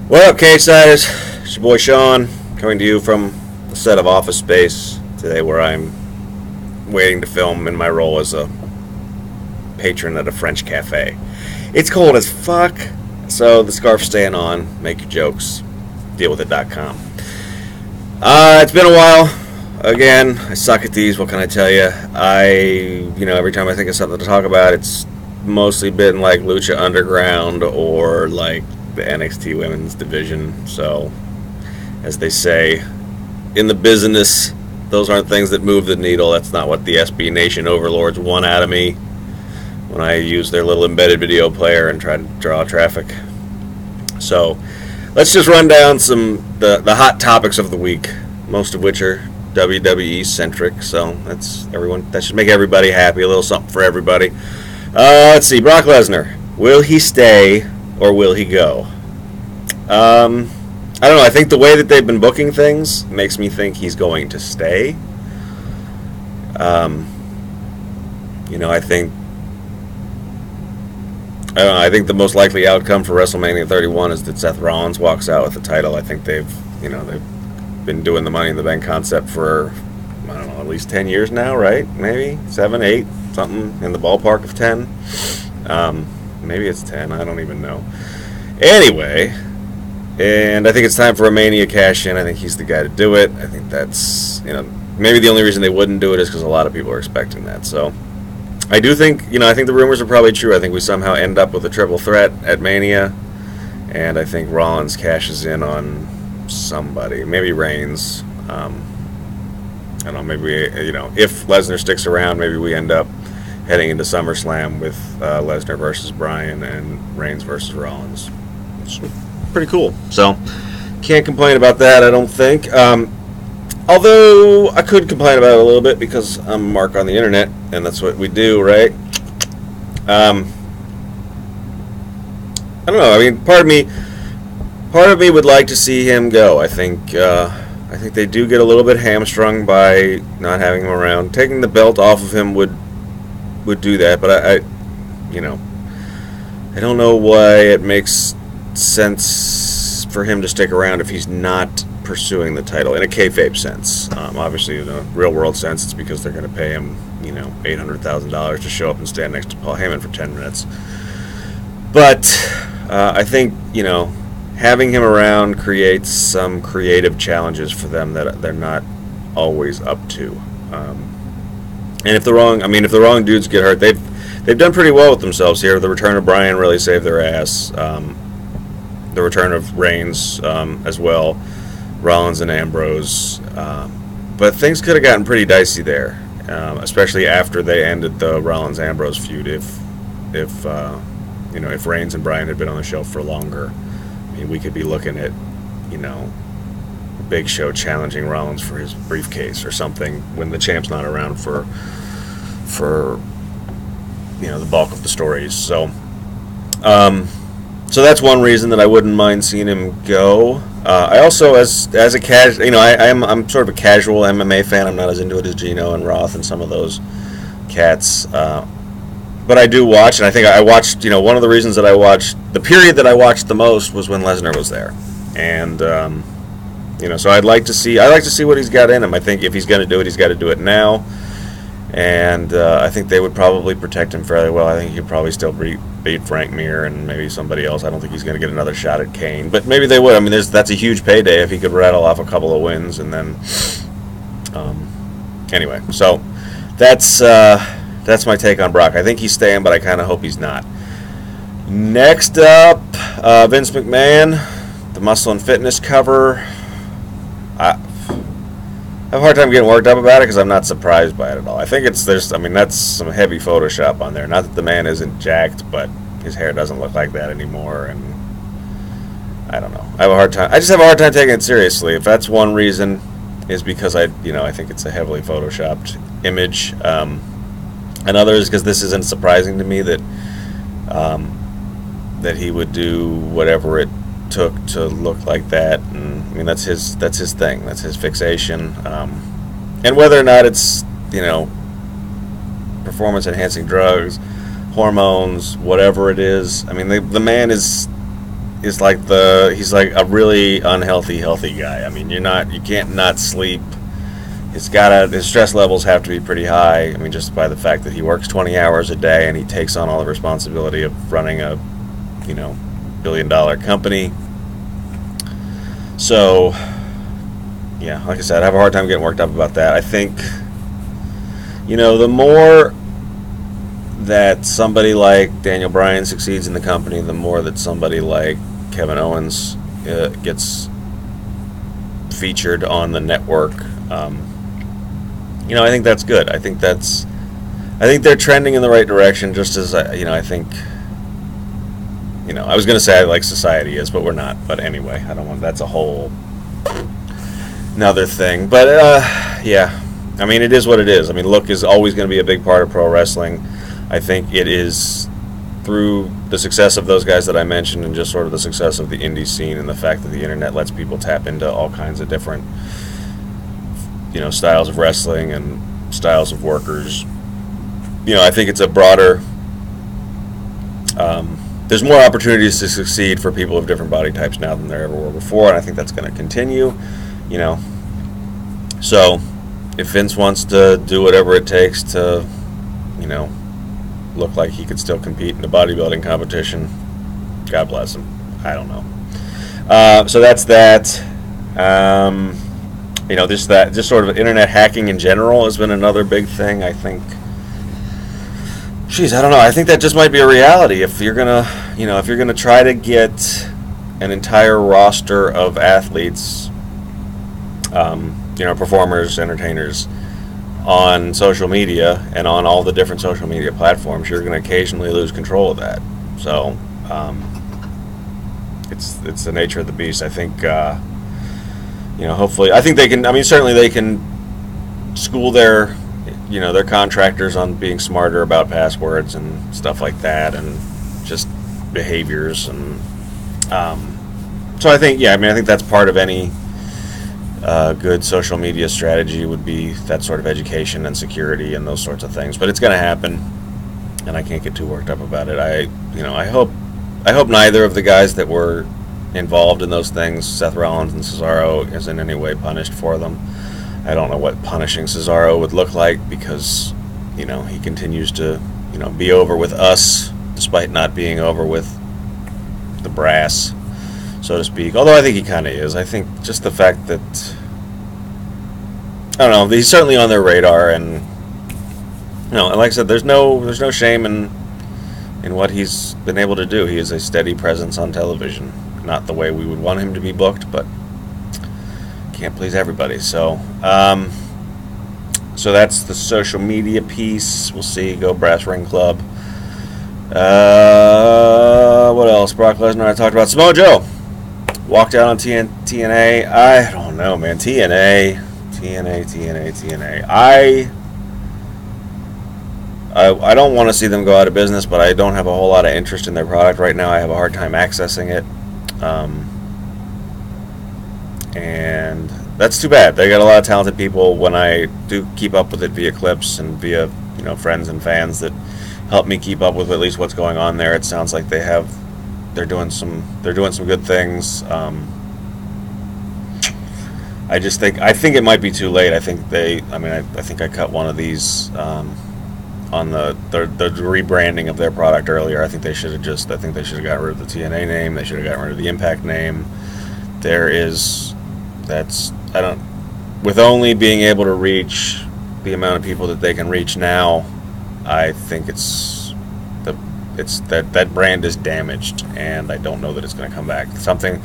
What up, K-Siders? It's your boy Sean, coming to you from the set of Office Space today, where I'm waiting to film in my role as a patron at a French cafe. It's cold as fuck, so the scarf's staying on. Make your jokes. Dealwithit.com. It's been a while. Again, I suck at these. What can I tell you? Every time I think of something to talk about, it's mostly been like Lucha Underground or like the NXT Women's Division. So, as they say, in the business, those aren't things that move the needle. That's not what the SB Nation overlords want out of me when I use their little embedded video player and try to draw traffic. So, let's just run down the hot topics of the week, most of which are WWE centric. So that should make everybody happy. A little something for everybody. Let's see, Brock Lesnar. Will he stay or will he go? I don't know. I think the way that they've been booking things makes me think he's going to stay. I think the most likely outcome for WrestleMania 31 is that Seth Rollins walks out with the title. I think they've been doing the Money in the Bank concept for, I don't know, at least 10 years now, right? Maybe 7, 8, something in the ballpark of 10. Maybe it's 10. I don't even know. Anyway, and I think it's time for a Mania cash-in. I think he's the guy to do it. I think that's, maybe the only reason they wouldn't do it is because a lot of people are expecting that. So I do think, I think the rumors are probably true. I think we somehow end up with a triple threat at Mania, and I think Rollins cashes in on somebody, maybe Reigns. I don't know, maybe, if Lesnar sticks around, maybe we end up heading into SummerSlam with Lesnar versus Bryan and Reigns versus Rollins. It's pretty cool. So, can't complain about that, I don't think. Although, I could complain about it a little bit because I'm Mark on the internet, and that's what we do, right? I don't know, I mean, part of me would like to see him go. I think they do get a little bit hamstrung by not having him around. Taking the belt off of him would do that, but I don't know why it makes sense for him to stick around if he's not pursuing the title in a kayfabe sense. Obviously, in a real world sense, it's because they're going to pay him, $800,000 to show up and stand next to Paul Heyman for 10 minutes. But I think having him around creates some creative challenges for them that they're not always up to. And if the wrong dudes get hurt, they've done pretty well with themselves here. The return of Bryan really saved their ass. The return of Reigns as well, Rollins and Ambrose. But things could have gotten pretty dicey there, especially after they ended the Rollins-Ambrose feud. If Reigns and Bryan had been on the show for longer, I mean, we could be looking at, Big Show challenging Rollins for his briefcase or something when the champ's not around for the bulk of the stories. So that's one reason that I wouldn't mind seeing him go. I also, as a casual, I'm sort of a casual MMA fan. I'm not as into it as Gino and Roth and some of those cats. But I do watch, and I think I watched, one of the reasons that I watched, the period that I watched the most was when Lesnar was there. And, so I'd like to see what he's got in him. I think if he's going to do it, he's got to do it now. And I think they would probably protect him fairly well. I think he could probably still beat Frank Mir and maybe somebody else. I don't think he's going to get another shot at Kane. But maybe they would. I mean, that's a huge payday if he could rattle off a couple of wins. And then, anyway, so that's my take on Brock. I think he's staying, but I kind of hope he's not. Next up, Vince McMahon, the Muscle and Fitness cover. I have a hard time getting worked up about it because I'm not surprised by it at all. I think that's some heavy Photoshop on there. Not that the man isn't jacked, but his hair doesn't look like that anymore, and I don't know. I just have a hard time taking it seriously. If that's one reason, is because I think it's a heavily Photoshopped image. Another is because this isn't surprising to me that he would do whatever it took to look like that. And I mean, that's his thing. That's his fixation. And whether or not it's performance enhancing drugs, hormones, whatever it is, I mean, the man is is like he's like a really unhealthy healthy guy. I mean, you can't not sleep. His stress levels have to be pretty high. I mean, just by the fact that he works 20 hours a day and he takes on all the responsibility of running a, billion-dollar company. So, yeah, like I said, I have a hard time getting worked up about that. I think, the more that somebody like Daniel Bryan succeeds in the company, the more that somebody like Kevin Owens gets featured on the network. I think that's good. I think they're trending in the right direction. Just as I think. I was going to say like society is, but we're not. But anyway, I don't want. That's a whole another thing. But yeah, I mean, it is what it is. I mean, look is always going to be a big part of pro wrestling. I think it is through the success of those guys that I mentioned, and just sort of the success of the indie scene, and the fact that the internet lets people tap into all kinds of different, styles of wrestling and styles of workers. I think it's a broader. There's more opportunities to succeed for people of different body types now than there ever were before, and I think that's going to continue. So if Vince wants to do whatever it takes to, look like he could still compete in a bodybuilding competition, God bless him. I don't know. So that's that. Just sort of internet hacking in general has been another big thing. I think. Jeez, I don't know. I think that just might be a reality. If you're gonna try to get an entire roster of athletes, performers, entertainers, on social media and on all the different social media platforms, you're going to occasionally lose control of that. So, it's the nature of the beast. I think, hopefully, I think they can. I mean, certainly they can school their contractors on being smarter about passwords and stuff like that, and just behaviors. And so I think, I think that's part of any good social media strategy would be that sort of education and security and those sorts of things. But it's going to happen, and I can't get too worked up about it. I hope neither of the guys that were involved in those things, Seth Rollins and Cesaro, is in any way punished for them. I don't know what punishing Cesaro would look like, because, he continues to, be over with us, despite not being over with the brass, so to speak. Although I think he kind of is. I think just the fact that, I don't know, he's certainly on their radar, and, and like I said, there's no shame in what he's been able to do. He is a steady presence on television. Not the way we would want him to be booked, but can't please everybody. So so that's the social media piece. We'll see. Go Brass Ring Club. What else? Brock Lesnar, I talked about. Samoa Joe walked out on TNA. I don't know, man. TNA. I don't want to see them go out of business, but I don't have a whole lot of interest in their product right now. I have a hard time accessing it. And that's too bad. They got a lot of talented people. When I do keep up with it via clips and via friends and fans that help me keep up with at least what's going on there, it sounds like they're doing some good things. I think it might be too late. I think I think I cut one of these on the rebranding of their product earlier. I think they should have gotten rid of the TNA name. They should have gotten rid of the Impact name. With only being able to reach the amount of people that they can reach now, I think that brand is damaged, and I don't know that it's going to come back. Something,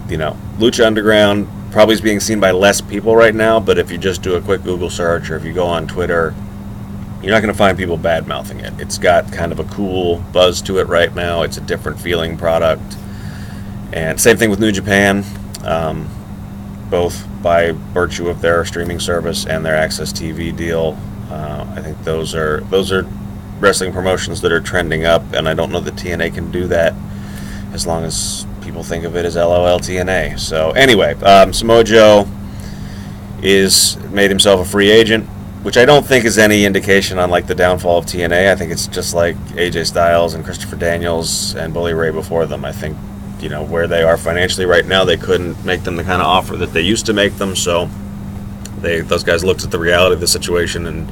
Lucha Underground probably is being seen by less people right now, but if you just do a quick Google search, or if you go on Twitter, you're not going to find people bad-mouthing it. It's got kind of a cool buzz to it right now. It's a different feeling product. And same thing with New Japan, both by virtue of their streaming service and their Access TV deal. I think those are wrestling promotions that are trending up, and I don't know that TNA can do that as long as people think of it as LOL TNA. So anyway, Samoa Joe made himself a free agent, which I don't think is any indication on the downfall of TNA. I think it's just like AJ Styles and Christopher Daniels and Bully Ray before them. I think where they are financially right now, they couldn't make them the kind of offer that they used to make them. So those guys looked at the reality of the situation and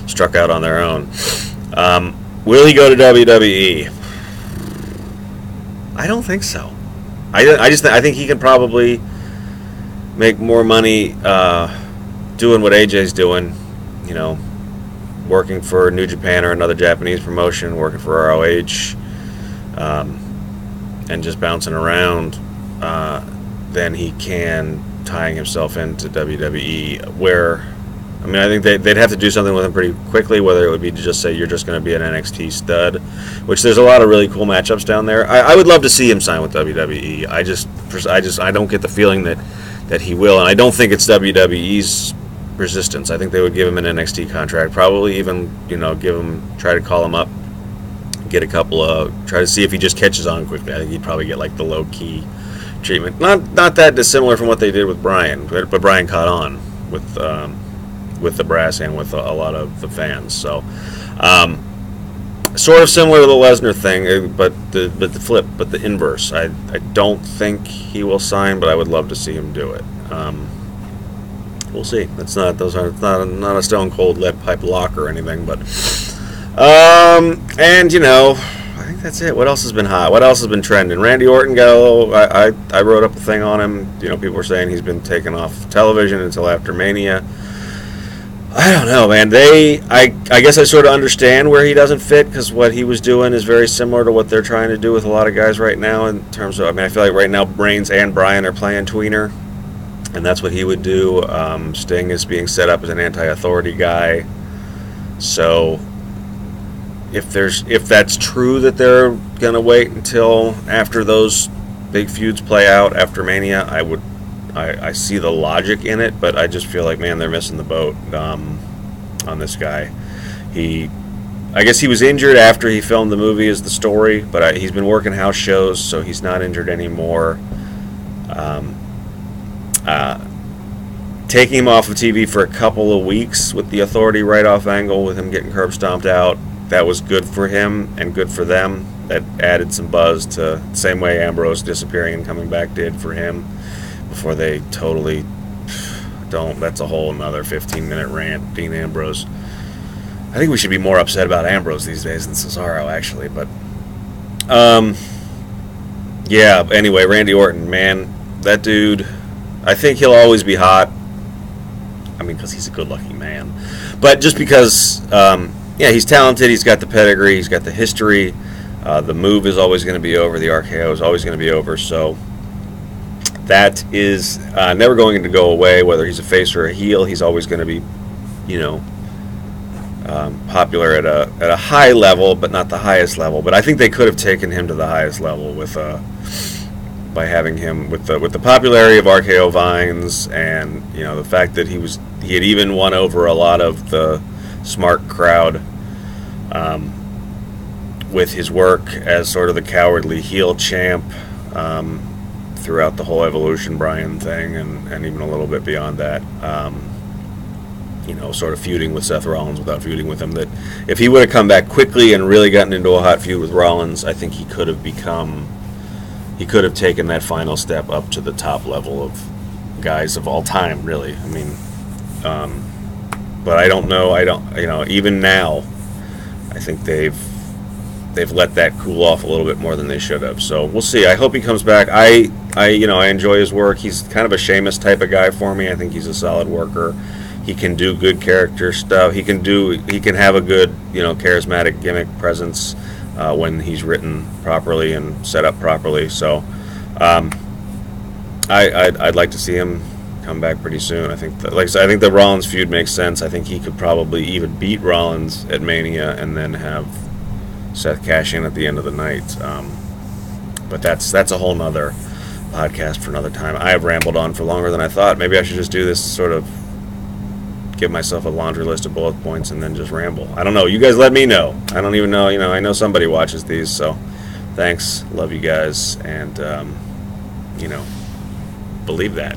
struck out on their own. Will he go to WWE? I don't think so. I think he can probably make more money doing what AJ's doing, working for New Japan or another Japanese promotion, working for ROH, and just bouncing around, than he can tying himself into WWE, where, I think they'd have to do something with him pretty quickly, whether it would be to just say you're just going to be an NXT stud, which there's a lot of really cool matchups down there. I would love to see him sign with WWE. I don't get the feeling that he will, and I don't think it's WWE's resistance. I think they would give him an NXT contract, probably even try to call him up, get a couple of, try to see if he just catches on quickly. I think he'd probably get like the low key treatment, not that dissimilar from what they did with Bryan, but Bryan caught on with the brass and with a lot of the fans. So sort of similar to the Lesnar thing, but the inverse. I don't think he will sign, but I would love to see him do it. We'll see. It's not a stone cold lead pipe lock or anything, but I think that's it. What else has been hot? What else has been trending? Randy Orton I wrote up a thing on him. People were saying he's been taken off television until after Mania. I don't know, man. I guess I sort of understand where he doesn't fit, because what he was doing is very similar to what they're trying to do with a lot of guys right now, in terms of, I feel like right now Reigns and Bryan are playing tweener, and that's what he would do. Sting is being set up as an anti-authority guy. So if that's true that they're going to wait until after those big feuds play out after Mania, I see the logic in it, but I just feel like, man, they're missing the boat on this guy. I guess he was injured after he filmed the movie, is the story, but he's been working house shows, so he's not injured anymore. Taking him off of TV for a couple of weeks with the authority write-off angle, with him getting curb stomped out, that was good for him and good for them. That added some buzz to the same way Ambrose disappearing and coming back did for him, before they totally don't. That's a whole another 15-minute rant, Dean Ambrose. I think we should be more upset about Ambrose these days than Cesaro, actually. But yeah, anyway, Randy Orton, man, that dude, I think he'll always be hot. Because he's a good-looking man, but just because he's talented, he's got the pedigree, he's got the history, the move is always going to be over, the RKO is always going to be over, so that is never going to go away. Whether he's a face or a heel, he's always going to be, popular at a high level, but not the highest level. But I think they could have taken him to the highest level with by having him with the popularity of RKO Vines, and the fact that he had even won over a lot of the smart crowd with his work as sort of the cowardly heel champ. Throughout the whole Evolution Bryan thing, and even a little bit beyond that, sort of feuding with Seth Rollins without feuding with him, that if he would have come back quickly and really gotten into a hot feud with Rollins, I think he could have taken that final step up to the top level of guys of all time, really. But I don't know, even now, I think they've let that cool off a little bit more than they should have. So we'll see. I hope he comes back. I enjoy his work. He's kind of a Sheamus type of guy for me. I think he's a solid worker. He can do good character stuff. He can have a good, charismatic gimmick presence when he's written properly and set up properly. So I'd like to see him come back pretty soon. I think the Rollins feud makes sense. I think he could probably even beat Rollins at Mania and then have Seth cash in at the end of the night. But that's a whole nother podcast for another time. I have rambled on for longer than I thought. Maybe I should just do this, sort of give myself a laundry list of bullet points and then just ramble. I don't know. You guys let me know. I don't even know. I know somebody watches these, so thanks. Love you guys, and believe that.